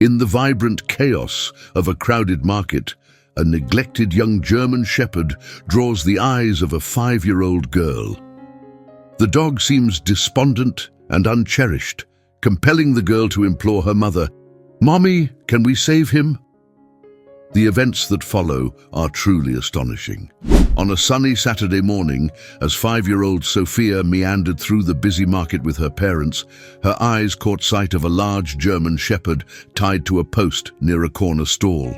In the vibrant chaos of a crowded market, a neglected young German shepherd draws the eyes of a 5-year-old girl. The dog seems despondent and uncherished, compelling the girl to implore her mother, "Mommy, can we save him?" The events that follow are truly astonishing. On a sunny Saturday morning, as 5-year-old Sophia meandered through the busy market with her parents, her eyes caught sight of a large German shepherd tied to a post near a corner stall.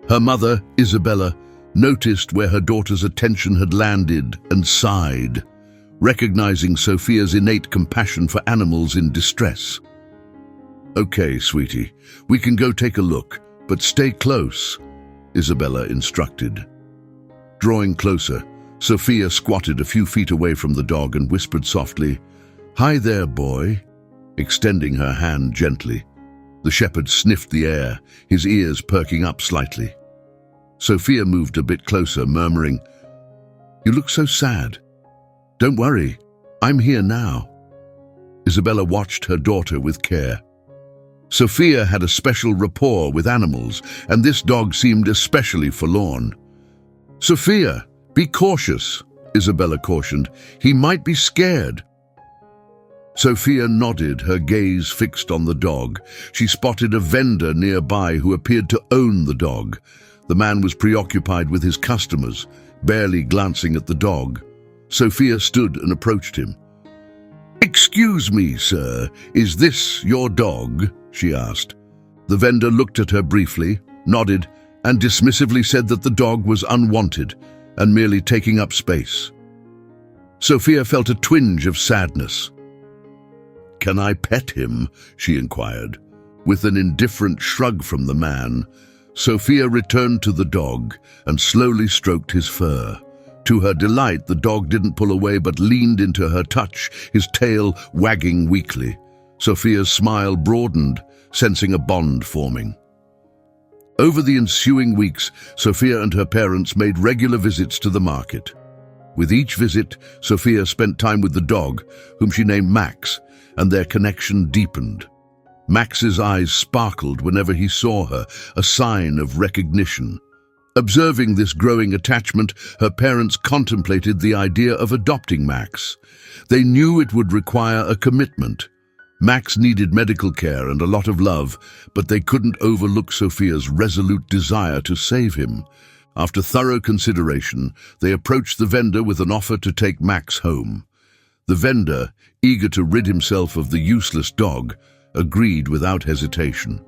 Her mother, Isabella, noticed where her daughter's attention had landed and sighed, recognizing Sophia's innate compassion for animals in distress. "Okay, sweetie, we can go take a look, but stay close," Isabella instructed. Drawing closer, Sophia squatted a few feet away from the dog and whispered softly, "Hi there, boy," extending her hand gently. The shepherd sniffed the air, his ears perking up slightly. Sophia moved a bit closer, murmuring, "You look so sad. Don't worry, I'm here now." Isabella watched her daughter with care. Sophia had a special rapport with animals, and this dog seemed especially forlorn. "Sophia, be cautious," Isabella cautioned. "He might be scared." Sophia nodded, her gaze fixed on the dog. She spotted a vendor nearby who appeared to own the dog. The man was preoccupied with his customers, barely glancing at the dog. Sophia stood and approached him. "Excuse me, sir, is this your dog?" she asked. The vendor looked at her briefly, nodded, and dismissively said that the dog was unwanted and merely taking up space. Sophia felt a twinge of sadness. "Can I pet him?" she inquired. With an indifferent shrug from the man, Sophia returned to the dog and slowly stroked his fur. To her delight, the dog didn't pull away but leaned into her touch, his tail wagging weakly. Sophia's smile broadened, sensing a bond forming. Over the ensuing weeks, Sophia and her parents made regular visits to the market. With each visit, Sophia spent time with the dog, whom she named Max, and their connection deepened. Max's eyes sparkled whenever he saw her, a sign of recognition. Observing this growing attachment, her parents contemplated the idea of adopting Max. They knew it would require a commitment. Max needed medical care and a lot of love, but they couldn't overlook Sophia's resolute desire to save him. After thorough consideration, they approached the vendor with an offer to take Max home. The vendor, eager to rid himself of the useless dog, agreed without hesitation.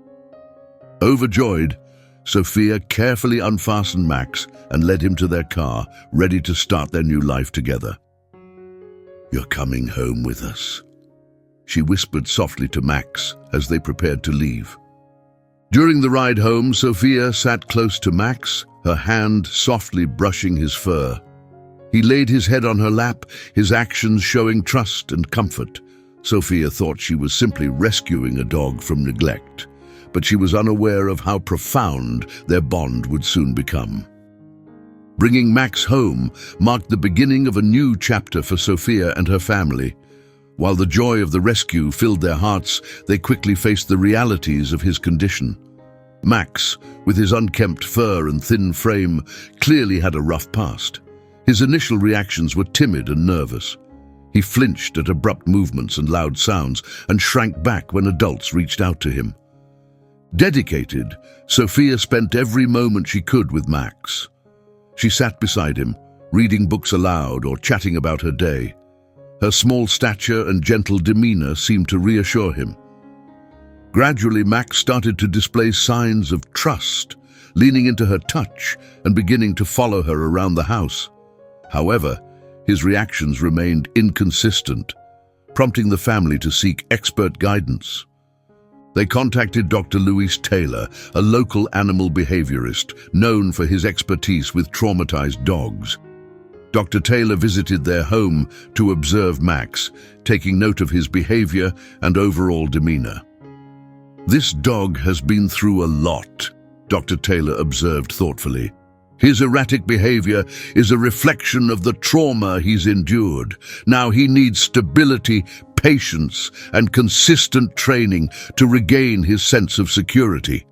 Overjoyed, Sophia carefully unfastened Max and led him to their car, ready to start their new life together. "You're coming home with us," she whispered softly to Max as they prepared to leave. During the ride home, Sophia sat close to Max, her hand softly brushing his fur. He laid his head on her lap, his actions showing trust and comfort. Sophia thought she was simply rescuing a dog from neglect, but she was unaware of how profound their bond would soon become. Bringing Max home marked the beginning of a new chapter for Sophia and her family. While the joy of the rescue filled their hearts, they quickly faced the realities of his condition. Max, with his unkempt fur and thin frame, clearly had a rough past. His initial reactions were timid and nervous. He flinched at abrupt movements and loud sounds and shrank back when adults reached out to him. Dedicated, Sophia spent every moment she could with Max. She sat beside him, reading books aloud or chatting about her day. Her small stature and gentle demeanor seemed to reassure him. Gradually, Max started to display signs of trust, leaning into her touch and beginning to follow her around the house. However, his reactions remained inconsistent, prompting the family to seek expert guidance. They contacted Dr. Louis Taylor, a local animal behaviorist known for his expertise with traumatized dogs. Dr. Taylor visited their home to observe Max, taking note of his behavior and overall demeanor. "This dog has been through a lot," Dr. Taylor observed thoughtfully. "His erratic behavior is a reflection of the trauma he's endured. Now he needs stability, patience, and consistent training to regain his sense of security.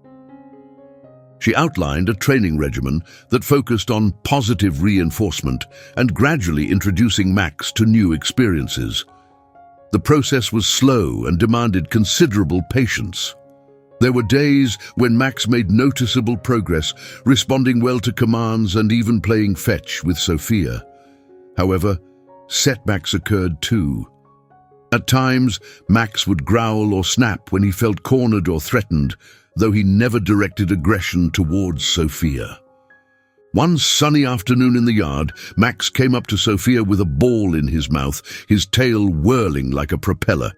She outlined a training regimen that focused on positive reinforcement and gradually introducing Max to new experiences. The process was slow and demanded considerable patience. There were days when Max made noticeable progress, responding well to commands and even playing fetch with Sophia. However, setbacks occurred too. At times, Max would growl or snap when he felt cornered or threatened, though he never directed aggression towards Sophia. One sunny afternoon in the yard, Max came up to Sophia with a ball in his mouth, his tail whirling like a propeller.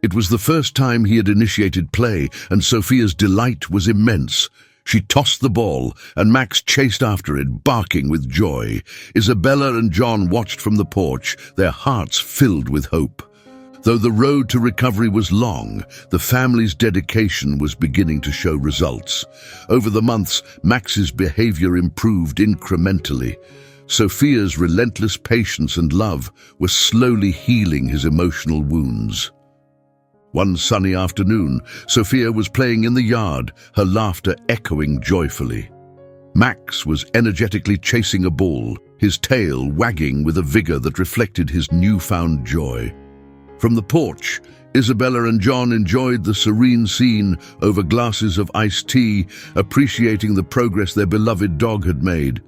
It was the first time he had initiated play, and Sophia's delight was immense. She tossed the ball, and Max chased after it, barking with joy. Isabella and John watched from the porch, their hearts filled with hope. Though the road to recovery was long, the family's dedication was beginning to show results. Over the months, Max's behavior improved incrementally. Sophia's relentless patience and love were slowly healing his emotional wounds. One sunny afternoon, Sophia was playing in the yard, her laughter echoing joyfully. Max was energetically chasing a ball, his tail wagging with a vigor that reflected his newfound joy. From the porch, Isabella and John enjoyed the serene scene over glasses of iced tea, appreciating the progress their beloved dog had made.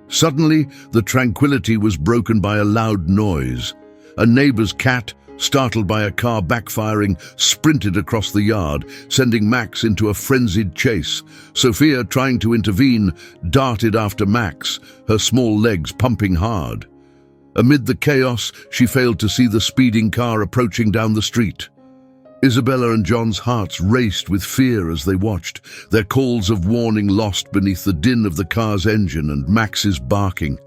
Suddenly, the tranquility was broken by a loud noise. A neighbor's cat, startled by a car backfiring, sprinted across the yard, sending Max into a frenzied chase. Sophia, trying to intervene, darted after Max, her small legs pumping hard. Amid the chaos, she failed to see the speeding car approaching down the street. Isabella and John's hearts raced with fear as they watched, their calls of warning lost beneath the din of the car's engine and Max's barking.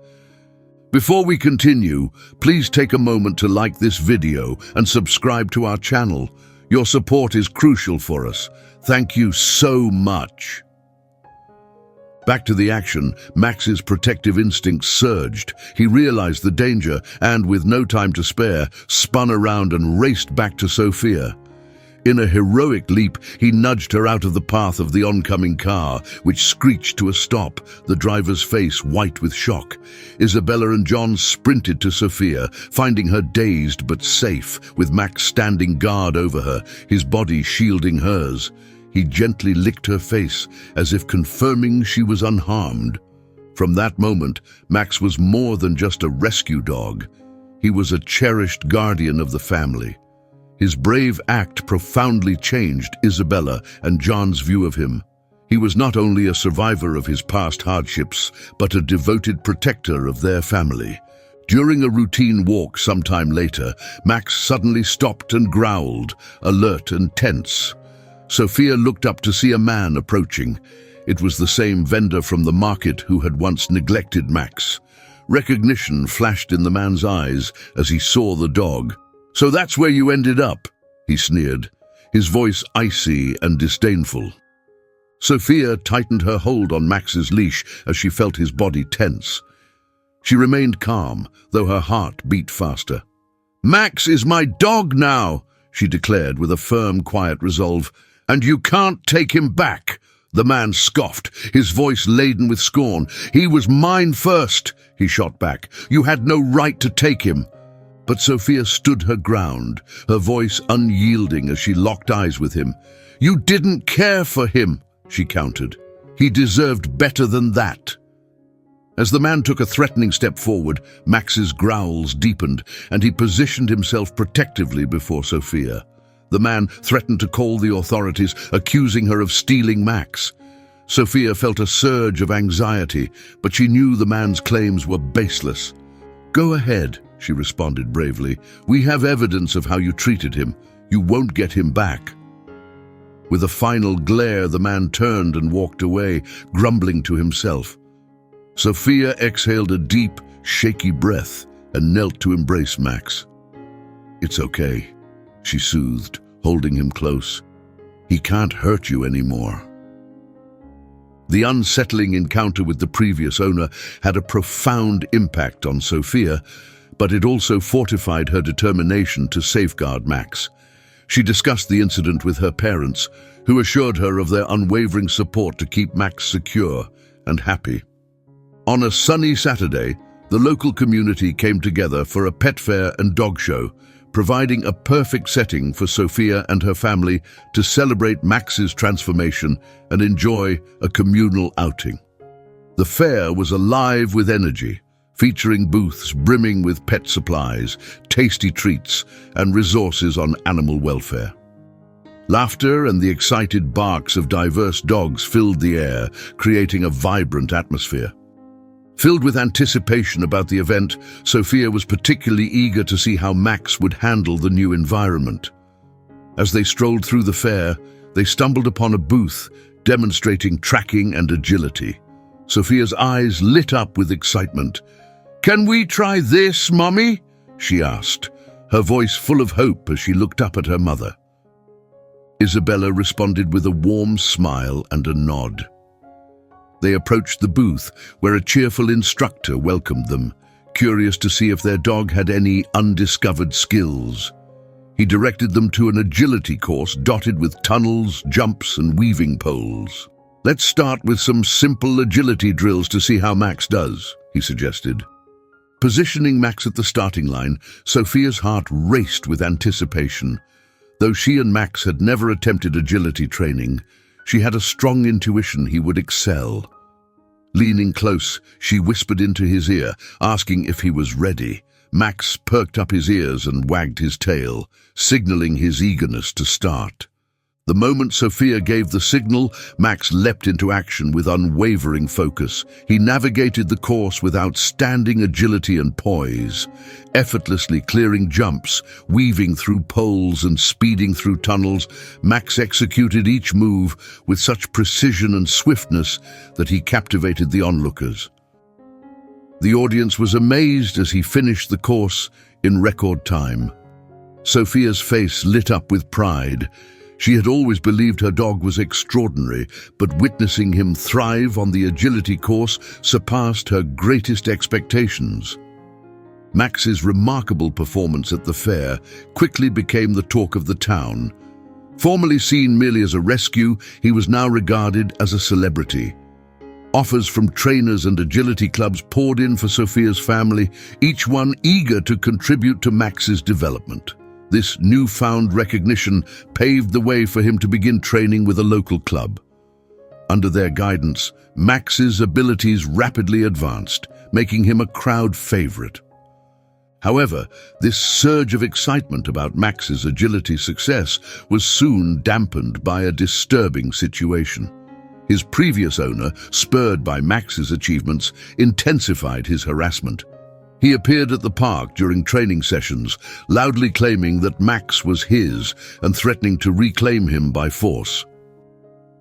Before we continue, please take a moment to like this video and subscribe to our channel. Your support is crucial for us. Thank you so much. Back to the action, Max's protective instincts surged. He realized the danger and, with no time to spare, spun around and raced back to Sophia. In a heroic leap, he nudged her out of the path of the oncoming car, which screeched to a stop, the driver's face white with shock. Isabella and John sprinted to Sophia, finding her dazed but safe, with Max standing guard over her, his body shielding hers. He gently licked her face, as if confirming she was unharmed. From that moment, Max was more than just a rescue dog. He was a cherished guardian of the family. His brave act profoundly changed Isabella and John's view of him. He was not only a survivor of his past hardships, but a devoted protector of their family. During a routine walk sometime later, Max suddenly stopped and growled, alert and tense. Sophia looked up to see a man approaching. It was the same vendor from the market who had once neglected Max. Recognition flashed in the man's eyes as he saw the dog. "So that's where you ended up," he sneered, his voice icy and disdainful. Sophia tightened her hold on Max's leash as she felt his body tense. She remained calm, though her heart beat faster. "Max is my dog now," she declared with a firm, quiet resolve. "And you can't take him back." The man scoffed, his voice laden with scorn. "He was mine first," he shot back. "You had no right to take him." But Sophia stood her ground, her voice unyielding as she locked eyes with him. "You didn't care for him," she countered. "He deserved better than that." As the man took a threatening step forward, Max's growls deepened, and he positioned himself protectively before Sophia. The man threatened to call the authorities, accusing her of stealing Max. Sophia felt a surge of anxiety, but she knew the man's claims were baseless. "Go ahead," she responded bravely. "We have evidence of how you treated him. You won't get him back." With a final glare, the man turned and walked away, grumbling to himself. Sophia exhaled a deep, shaky breath and knelt to embrace Max. "It's okay," she soothed, holding him close. "He can't hurt you anymore." The unsettling encounter with the previous owner had a profound impact on Sophia. but it also fortified her determination to safeguard Max. She discussed the incident with her parents, who assured her of their unwavering support to keep Max secure and happy. On a sunny Saturday, the local community came together for a pet fair and dog show, providing a perfect setting for Sophia and her family to celebrate Max's transformation and enjoy a communal outing. The fair was alive with energy, featuring booths brimming with pet supplies, tasty treats, and resources on animal welfare. Laughter and the excited barks of diverse dogs filled the air, creating a vibrant atmosphere. Filled with anticipation about the event, Sophia was particularly eager to see how Max would handle the new environment. As they strolled through the fair, they stumbled upon a booth demonstrating tracking and agility. Sophia's eyes lit up with excitement. "Can we try this, Mummy?" she asked, her voice full of hope as she looked up at her mother. Isabella responded with a warm smile and a nod. They approached the booth, where a cheerful instructor welcomed them, curious to see if their dog had any undiscovered skills. He directed them to an agility course dotted with tunnels, jumps, and weaving poles. "Let's start with some simple agility drills to see how Max does," he suggested. Positioning Max at the starting line, Sophia's heart raced with anticipation. Though she and Max had never attempted agility training, she had a strong intuition he would excel. Leaning close, she whispered into his ear, asking if he was ready. Max perked up his ears and wagged his tail, signaling his eagerness to start. The moment Sophia gave the signal, Max leapt into action with unwavering focus. He navigated the course with outstanding agility and poise, effortlessly clearing jumps, weaving through poles and speeding through tunnels. Max executed each move with such precision and swiftness that he captivated the onlookers. The audience was amazed as he finished the course in record time. Sophia's face lit up with pride. She had always believed her dog was extraordinary, but witnessing him thrive on the agility course surpassed her greatest expectations. Max's remarkable performance at the fair quickly became the talk of the town. Formerly seen merely as a rescue, he was now regarded as a celebrity. Offers from trainers and agility clubs poured in for Sophia's family, each one eager to contribute to Max's development. This newfound recognition paved the way for him to begin training with a local club. Under their guidance, Max's abilities rapidly advanced, making him a crowd favorite. However, this surge of excitement about Max's agility success was soon dampened by a disturbing situation. His previous owner, spurred by Max's achievements, intensified his harassment. He appeared at the park during training sessions, loudly claiming that Max was his and threatening to reclaim him by force.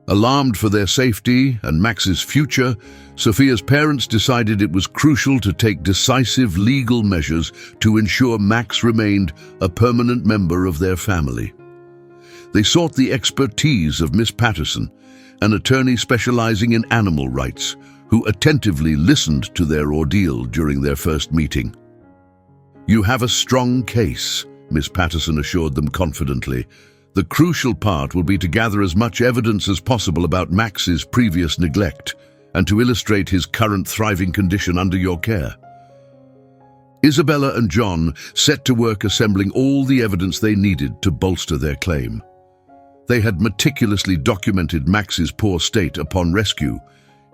Alarmed for their safety and Max's future, Sophia's parents decided it was crucial to take decisive legal measures to ensure Max remained a permanent member of their family. They sought the expertise of Miss Patterson, an attorney specializing in animal rights, who attentively listened to their ordeal during their first meeting. "You have a strong case," Miss Patterson assured them confidently. "The crucial part will be to gather as much evidence as possible about Max's previous neglect and to illustrate his current thriving condition under your care." Isabella and John set to work assembling all the evidence they needed to bolster their claim. They had meticulously documented Max's poor state upon rescue,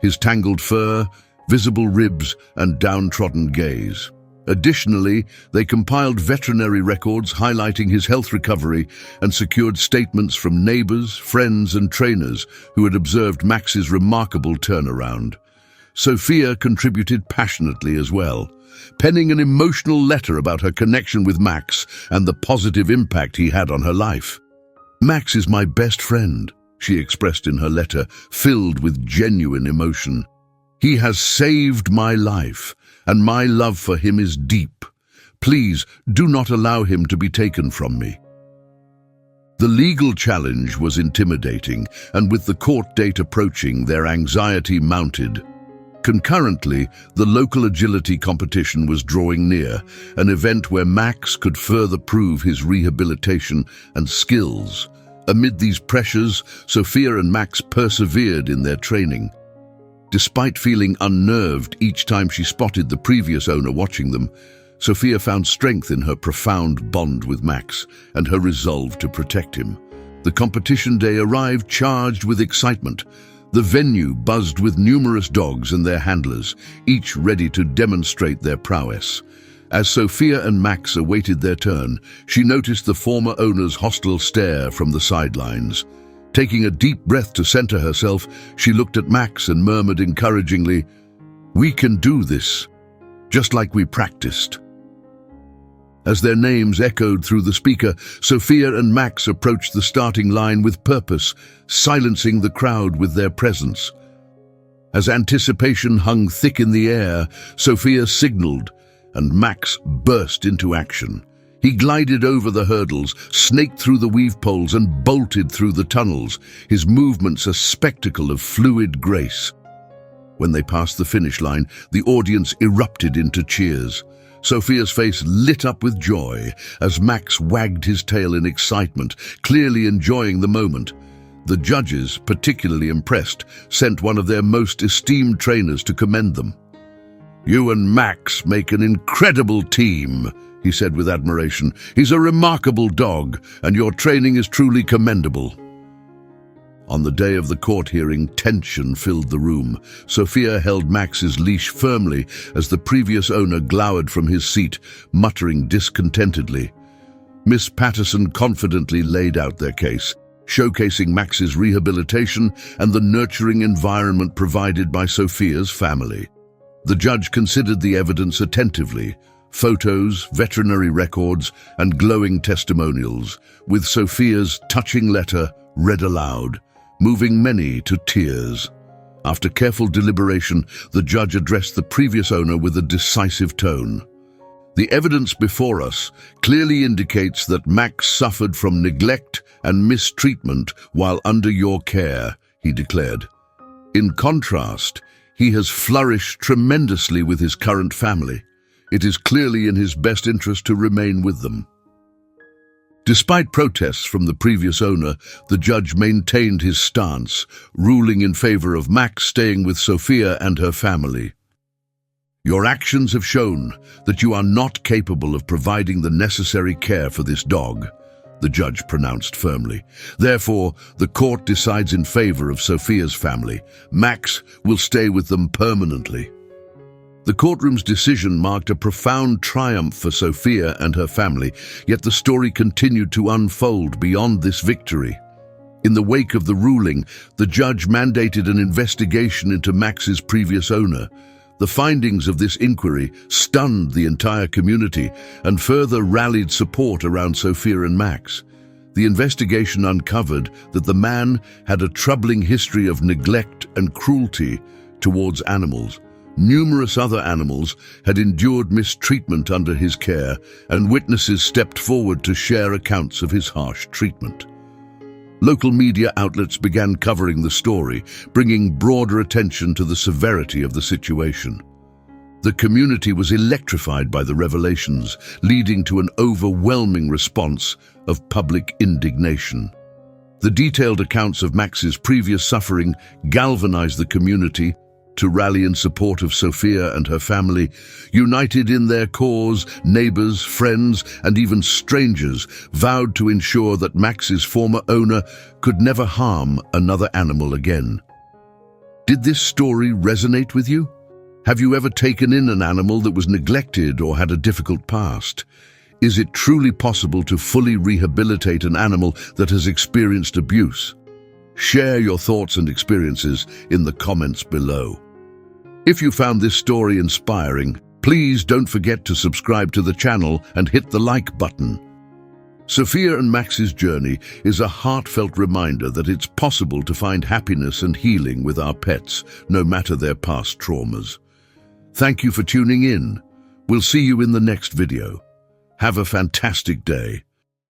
his tangled fur, visible ribs, and downtrodden gaze. Additionally, they compiled veterinary records highlighting his health recovery and secured statements from neighbors, friends, and trainers who had observed Max's remarkable turnaround. Sophia contributed passionately as well, penning an emotional letter about her connection with Max and the positive impact he had on her life. "Max is my best friend," she expressed in her letter, filled with genuine emotion. "He has saved my life, and my love for him is deep. Please do not allow him to be taken from me." The legal challenge was intimidating, and with the court date approaching, their anxiety mounted. Concurrently, the local agility competition was drawing near, an event where Max could further prove his rehabilitation and skills. Amid these pressures, Sophia and Max persevered in their training. Despite feeling unnerved each time she spotted the previous owner watching them, Sophia found strength in her profound bond with Max and her resolve to protect him. The competition day arrived charged with excitement. The venue buzzed with numerous dogs and their handlers, each ready to demonstrate their prowess. As Sophia and Max awaited their turn, she noticed the former owner's hostile stare from the sidelines. Taking a deep breath to center herself, she looked at Max and murmured encouragingly, "We can do this, just like we practiced." As their names echoed through the speaker, Sophia and Max approached the starting line with purpose, silencing the crowd with their presence. As anticipation hung thick in the air, Sophia signaled, and Max burst into action. He glided over the hurdles, snaked through the weave poles, and bolted through the tunnels, his movements a spectacle of fluid grace. When they passed the finish line, the audience erupted into cheers. Sophia's face lit up with joy as Max wagged his tail in excitement, clearly enjoying the moment. The judges, particularly impressed, sent one of their most esteemed trainers to commend them. "You and Max make an incredible team," he said with admiration. "He's a remarkable dog, and your training is truly commendable." On the day of the court hearing, tension filled the room. Sophia held Max's leash firmly as the previous owner glowered from his seat, muttering discontentedly. Miss Patterson confidently laid out their case, showcasing Max's rehabilitation and the nurturing environment provided by Sophia's family. The judge considered the evidence attentively, photos, veterinary records, and glowing testimonials, with Sophia's touching letter read aloud, moving many to tears. After careful deliberation, the judge addressed the previous owner with a decisive tone. "The evidence before us clearly indicates that Max suffered from neglect and mistreatment while under your care," he declared. "In contrast, he has flourished tremendously with his current family. It is clearly in his best interest to remain with them." Despite protests from the previous owner, the judge maintained his stance, ruling in favor of Max staying with Sophia and her family. "Your actions have shown that you are not capable of providing the necessary care for this dog," the judge pronounced firmly. "Therefore, the court decides in favor of Sophia's family. Max will stay with them permanently." The courtroom's decision marked a profound triumph for Sophia and her family, yet the story continued to unfold beyond this victory. In the wake of the ruling, the judge mandated an investigation into Max's previous owner. The findings of this inquiry stunned the entire community and further rallied support around Sophia and Max. The investigation uncovered that the man had a troubling history of neglect and cruelty towards animals. Numerous other animals had endured mistreatment under his care, and witnesses stepped forward to share accounts of his harsh treatment. Local media outlets began covering the story, bringing broader attention to the severity of the situation. The community was electrified by the revelations, leading to an overwhelming response of public indignation. The detailed accounts of Max's previous suffering galvanized the community to rally in support of Sophia and her family. United in their cause, neighbors, friends, and even strangers vowed to ensure that Max's former owner could never harm another animal again. Did this story resonate with you? Have you ever taken in an animal that was neglected or had a difficult past? Is it truly possible to fully rehabilitate an animal that has experienced abuse? Share your thoughts and experiences in the comments below. If you found this story inspiring, please don't forget to subscribe to the channel and hit the like button. Sophia and Max's journey is a heartfelt reminder that it's possible to find happiness and healing with our pets, no matter their past traumas. Thank you for tuning in. We'll see you in the next video. Have a fantastic day.